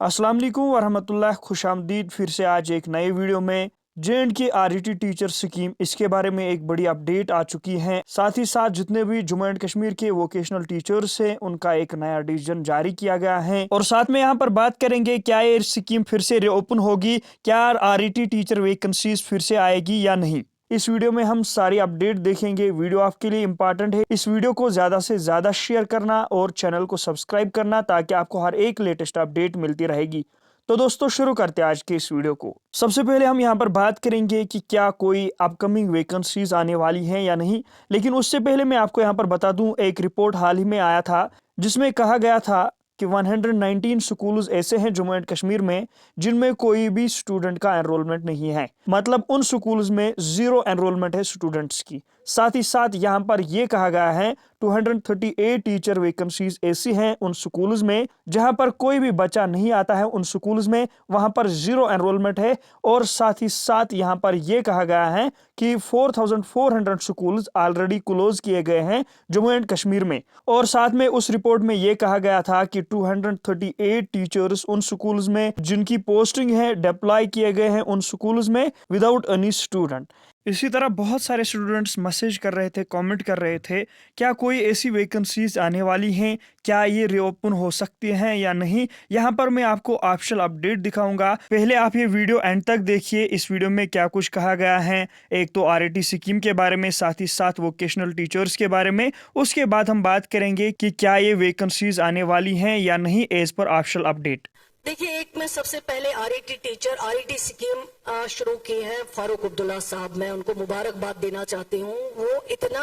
अस्सलाम वालेकुम वरहमतुल्लाह, खुशामदीद फिर से आज एक नए वीडियो में। JNK RET टीचर स्कीम, इसके बारे में एक बड़ी अपडेट आ चुकी है। साथ ही साथ जितने भी जम्मू एंड कश्मीर के वोकेशनल टीचर्स हैं उनका एक नया डिसीजन जारी किया गया है। और साथ में यहाँ पर बात करेंगे क्या ये स्कीम फिर से रीओपन होगी, क्या RET टीचर वैकेंसीज फिर से आएगी या नहीं। इस वीडियो में हम सारी अपडेट देखेंगे। वीडियो आपके लिए इंपॉर्टेंट है, इस वीडियो को ज्यादा से ज्यादा शेयर करना और चैनल को सब्सक्राइब करना ताकि आपको हर एक लेटेस्ट अपडेट मिलती रहेगी। तो दोस्तों शुरू करते हैं आज के इस वीडियो को। सबसे पहले हम यहाँ पर बात करेंगे कि क्या कोई अपकमिंग वैकेंसीज आने वाली हैं या नहीं। लेकिन उससे पहले मैं आपको यहाँ पर बता दूं, एक रिपोर्ट हाल ही में आया था जिसमें कहा गया था कि 119 स्कूल्स ऐसे हैं जम्मू एंड कश्मीर में जिनमें कोई भी स्टूडेंट का एनरोलमेंट नहीं है। मतलब उन स्कूल्स में जीरो एनरोलमेंट है स्टूडेंट्स की। साथ ही साथ यहाँ पर यह कहा गया है 238 टीचर वैकेंसीज ऐसी हैं उन स्कूल्स में जहां पर कोई भी बच्चा नहीं आता है। उन स्कूल्स में वहां पर जीरो एनरोलमेंट है। और साथ ही साथ यहाँ पर यह कहा गया है कि 4400 स्कूल्स ऑलरेडी क्लोज किए गए हैं जम्मू एंड कश्मीर में। और साथ में उस रिपोर्ट में यह कहा गया था कि 238 टीचर्स उन स्कूल्स में जिनकी पोस्टिंग है डिप्लॉय किए गए हैं उन स्कूल्स में विदाउट एनी स्टूडेंट। इसी तरह बहुत सारे स्टूडेंट्स मैसेज कर रहे थे, कमेंट कर रहे थे, क्या कोई ऐसी वैकेंसीज आने वाली हैं, क्या ये रीओपन हो सकती हैं या नहीं। यहाँ पर मैं आपको ऑफिशियल अपडेट दिखाऊंगा। पहले आप ये वीडियो एंड तक देखिए। इस वीडियो में क्या कुछ कहा गया है, एक तो RET स्कीम के बारे में, साथ ही साथ वोकेशनल टीचर्स के बारे में। उसके बाद हम बात करेंगे कि क्या ये वैकेंसीज आने वाली हैं या नहीं एज पर ऑफिशियल अपडेट। देखिए, एक मैं सबसे पहले RET स्कीम शुरू की है फारूक अब्दुल्ला साहब। मैं उनको मुबारकबाद देना चाहती हूँ। वो इतना,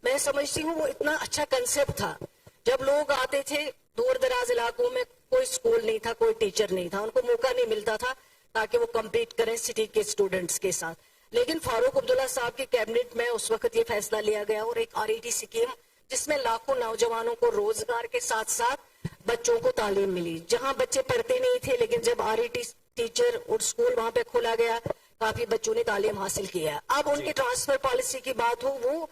मैं समझती हूँ वो इतना अच्छा कंसेप्ट था। जब लोग आते थे दूर दराज इलाकों में, कोई स्कूल नहीं था, कोई टीचर नहीं था, उनको मौका नहीं मिलता था ताकि वो कम्पीट करें सिटी के स्टूडेंट्स के साथ। लेकिन फारूक अब्दुल्ला साहब की कैबिनेट में उस वक्त ये फैसला लिया गया और एक RET स्कीम जिसमें लाखों नौजवानों को रोजगार के साथ साथ बच्चों को तालीम मिली। जहां बच्चे पढ़ते नहीं थे, लेकिन जब RET टीचर और स्कूल वहां पे खोला गया, काफी बच्चों ने तालीम हासिल किया। अब उनकी ट्रांसफर पॉलिसी की बात हो, वो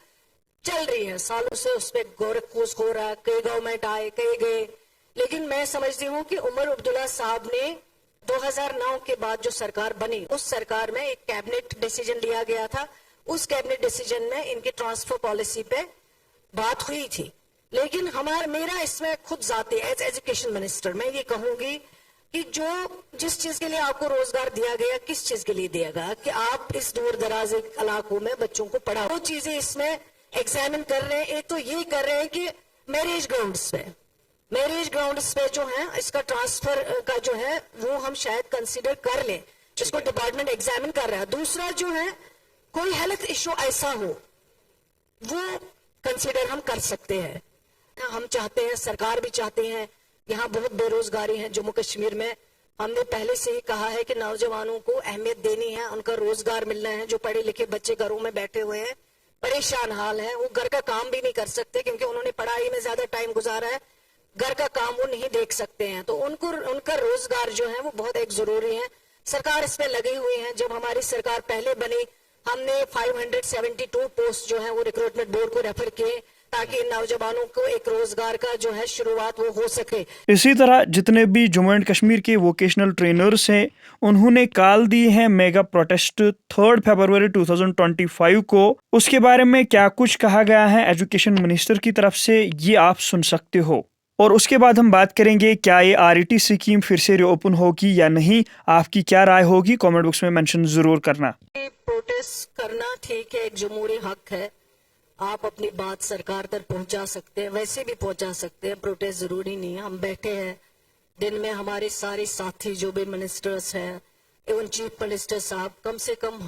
चल रही है सालों से, उस पर गौर खोज हो रहा है। कई गवर्नमेंट आए, कई गए, लेकिन मैं समझती हूँ कि उमर अब्दुल्ला साहब ने 2009 के बाद जो सरकार बनी, उस सरकार में एक कैबिनेट डिसीजन लिया गया था। उस कैबिनेट डिसीजन में इनकी ट्रांसफर पॉलिसी पे बात हुई थी। लेकिन मेरा इसमें खुद जाती एज एजुकेशन मिनिस्टर मैं ये कहूंगी कि जिस चीज के लिए आपको रोजगार दिया गया, किस चीज के लिए दिया गया कि आप इस दूर दराज इलाकों में बच्चों को पढ़ाओ। दो चीजें इसमें एग्जामिन कर रहे हैं। एक तो ये कर रहे हैं कि मैरिज ग्राउंड्स पे जो है इसका ट्रांसफर का जो है वो हम शायद कंसिडर कर लें, जिसको डिपार्टमेंट एग्जामिन कर रहा है। दूसरा जो है, कोई हेल्थ इश्यू ऐसा हो वो कंसिडर हम कर सकते हैं। हम चाहते हैं, सरकार भी चाहते हैं, यहाँ बहुत बेरोजगारी है जम्मू कश्मीर में। हमने पहले से ही कहा है कि नौजवानों को अहमियत देनी है, उनका रोजगार मिलना है। जो पढ़े लिखे बच्चे घरों में बैठे हुए हैं, परेशान हाल है, वो घर का काम भी नहीं कर सकते क्योंकि उन्होंने पढ़ाई में ज्यादा टाइम गुजारा है, घर का काम वो नहीं देख सकते हैं। तो उनका रोजगार जो है वो बहुत एक जरूरी है। सरकार इस पे लगी हुई है। जब हमारी सरकार पहले बनी, हमने 572 पोस्ट जो है वो रिक्रूटमेंट बोर्ड को रेफर किए ताकि इन नौजवानों को एक रोजगार का जो है शुरुआत वो हो सके। इसी तरह जितने भी जम्मू एंड कश्मीर के वोकेशनल ट्रेनर्स हैं उन्होंने कॉल दी है मेगा प्रोटेस्ट 3 फरवरी 2025 को। उसके बारे में क्या कुछ कहा गया है एजुकेशन मिनिस्टर की तरफ से, ये आप सुन सकते हो। और उसके बाद हम बात करेंगे क्या ये RET स्कीम फिर से रीओपन होगी या नहीं। आपकी क्या राय होगी कमेंट बॉक्स में मेंशन जरूर करना। प्रोटेस्ट करना ठीक है, एक जमहूरी हक है। आप अपनी बात सरकार तक पहुंचा सकते हैं, वैसे भी पहुंचा सकते हैं, प्रोटेस्ट जरूरी नहीं है। हम बैठे हैं दिन में, हमारे सारे साथी जो भी मिनिस्टर्स हैं, एवं चीफ मिनिस्टर साहब कम से कम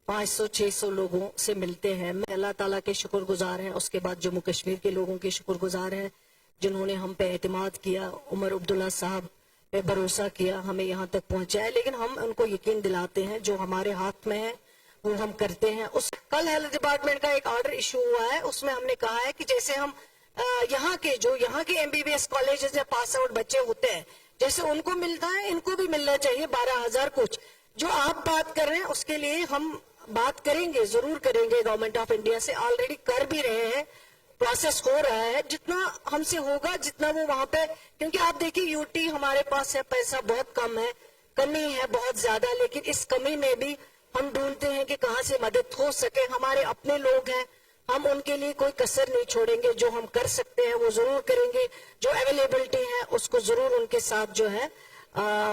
500-600 लोगों से मिलते हैं। मैं अल्लाह ताला के शुक्रगुजार हैं, उसके बाद जम्मू कश्मीर के लोगों के शुक्रगुजार हैं जिन्होंने हम पे एतमाद किया, उमर अब्दुल्ला साहब पे भरोसा किया, हमें यहाँ तक पहुंचाया। लेकिन हम उनको यकीन दिलाते हैं जो हमारे हाथ में है वो हम करते हैं। कल हेल्थ डिपार्टमेंट का एक ऑर्डर इशू हुआ है, उसमें हमने कहा है कि जैसे हम यहाँ के MBBS कॉलेज में पास आउट बच्चे होते हैं, जैसे उनको मिलता है इनको भी मिलना चाहिए 12,000 कुछ। जो आप बात कर रहे हैं उसके लिए हम बात करेंगे, जरूर करेंगे। गवर्नमेंट ऑफ इंडिया से ऑलरेडी कर भी रहे हैं। प्रोसेस हो रहा है, जितना हमसे होगा, जितना वो वहां पे, क्योंकि आप देखिए यूटी हमारे पास है, पैसा बहुत कम है, कमी है बहुत ज्यादा, लेकिन इस कमी में भी हम ढूंढते हैं कि कहाँ से मदद हो सके। हमारे अपने लोग हैं, हम उनके लिए कोई कसर नहीं छोड़ेंगे, जो हम कर सकते हैं वो जरूर करेंगे, जो अवेलेबिलिटी है उसको जरूर उनके साथ जो है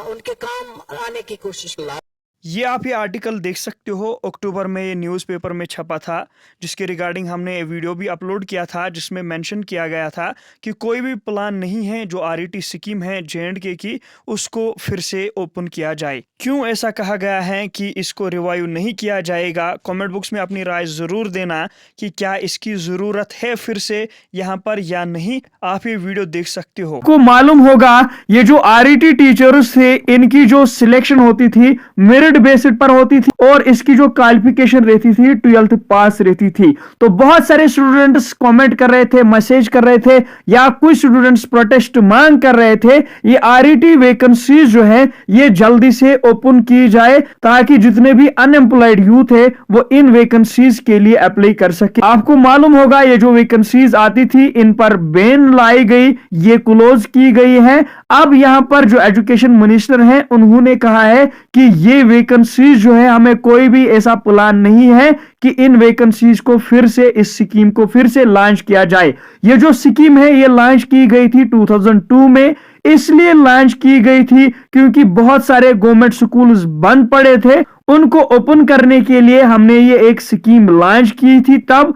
उनके काम आने की कोशिश करेंगे। ये आप ये आर्टिकल देख सकते हो, अक्टूबर में ये न्यूज़पेपर में छपा था, जिसके रिगार्डिंग हमने वीडियो भी अपलोड किया था, जिसमें मेंशन किया गया था कि कोई भी प्लान नहीं है जो आरईटी स्कीम है जे&के की उसको फिर से ओपन किया जाए। क्यों ऐसा कहा गया है कि इसको रिवाइव नहीं किया जाएगा? कमेंट बॉक्स में अपनी राय ज़रूर देना कि क्या इसकी ज़रूरत है फिर से यहाँ पर या नहीं। आप ये वीडियो देख सकते हो। को मालूम होगा ये जो आरईटी टीचर्स थे, इनकी जो सिलेक्शन होती थी मेरिट बेसिस पर होती थी और इसकी जो क्वालिफिकेशन रहती थी 12th पास रहती थी। तो बहुत सारे स्टूडेंट्स कमेंट कर रहे थे, मैसेज कर रहे थे, या कुछ स्टूडेंट्स प्रोटेस्ट मांग कर रहे थे ये आरईटी वैकेंसीज जो है ये जल्दी से ओपन की जाए, ताकि जितने भी अनएम्प्लॉयड यूथ है वो इन वैकेंसीज के लिए अप्लाई कर सके। आपको मालूम होगा ये जो वैकेंसीज आती थी इन पर बैन लाई गई, ये क्लोज की गई है। अब यहां पर जो एजुकेशन मिनिस्टर हैं उन्होंने कहा है कि ये वैकेंसीज जो है हमें कोई भी ऐसा प्लान नहीं है कि इन वैकेंसीज को फिर से, इस स्कीम को फिर से लॉन्च किया जाए। ये जो स्कीम है ये लॉन्च की गई थी 2002 में, इसलिए लॉन्च की गई थी क्योंकि बहुत सारे गवर्नमेंट स्कूल्स बंद पड़े थे, उनको ओपन करने के लिए हमने ये एक स्कीम लॉन्च की थी तब।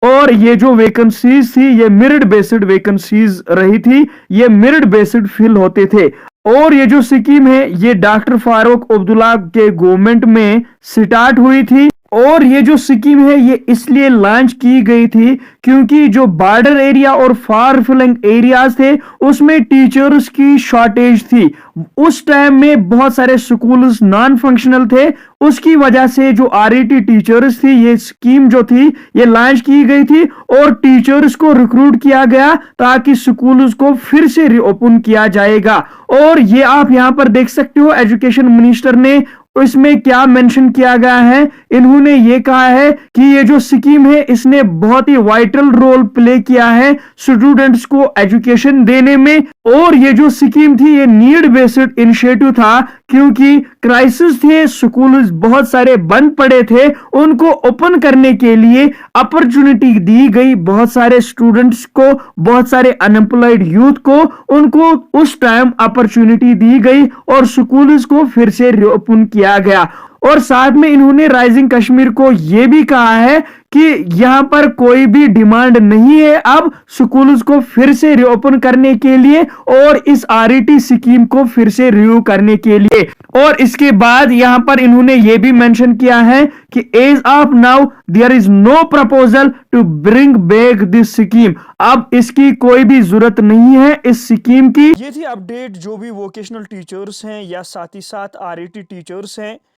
और ये जो वैकेंसीज थी ये मेरिट बेस्ड वैकेंसीज रही थी, ये मेरिट बेस्ड फिल होते थे। और ये जो स्कीम है ये डॉक्टर फारूक अब्दुल्ला के गवर्नमेंट में स्टार्ट हुई थी। और ये जो स्कीम है ये इसलिए लॉन्च की गई थी क्योंकि जो बॉर्डर एरिया और फार फ्लंग एरियाज थे उसमें टीचर्स की शॉर्टेज थी। उस टाइम में बहुत सारे स्कूल्स नॉन फंक्शनल थे, उसकी वजह से जो आरईटी टीचर्स थी ये स्कीम जो थी ये लॉन्च की गई थी और टीचर्स को रिक्रूट किया गया ताकि स्कूल्स को फिर से रीओपन किया जाएगा। और ये आप यहां पर देख सकते हो एजुकेशन मिनिस्टर ने इसमें क्या मेंशन किया गया है। इन्होंने ये कहा है कि ये जो स्कीम है इसने बहुत ही वाइटल रोल प्ले किया है स्टूडेंट्स को एजुकेशन देने में। और ये जो स्कीम थी ये नीड बेस्ड इनिशिएटिव था क्योंकि क्राइसिस थे, स्कूल बहुत सारे बंद पड़े थे, उनको ओपन करने के लिए अपॉर्चुनिटी दी गई बहुत सारे स्टूडेंट्स को, बहुत सारे अनएम्प्लॉयड यूथ को, उनको उस टाइम अपॉर्चुनिटी दी गई और स्कूल्स को फिर से रीओपन किया गया। और साथ में इन्होंने राइजिंग कश्मीर को यह भी कहा है कि यहां पर कोई भी डिमांड नहीं है अब स्कूल्स को फिर से रीओपन करने के लिए और इस आरईटी स्कीम को फिर से रिव्यू करने के लिए। और इसके बाद यहां पर इन्होंने यह भी मेंशन किया है कि as of now there is no proposal to bring back this scheme. अब इसकी कोई भी जरूरत नहीं है इस स्कीम की। ये थी अपडेट जो भी वोकेशनल टीचर्स हैं या साथ ही साथ आरईटी टीचर्स हैं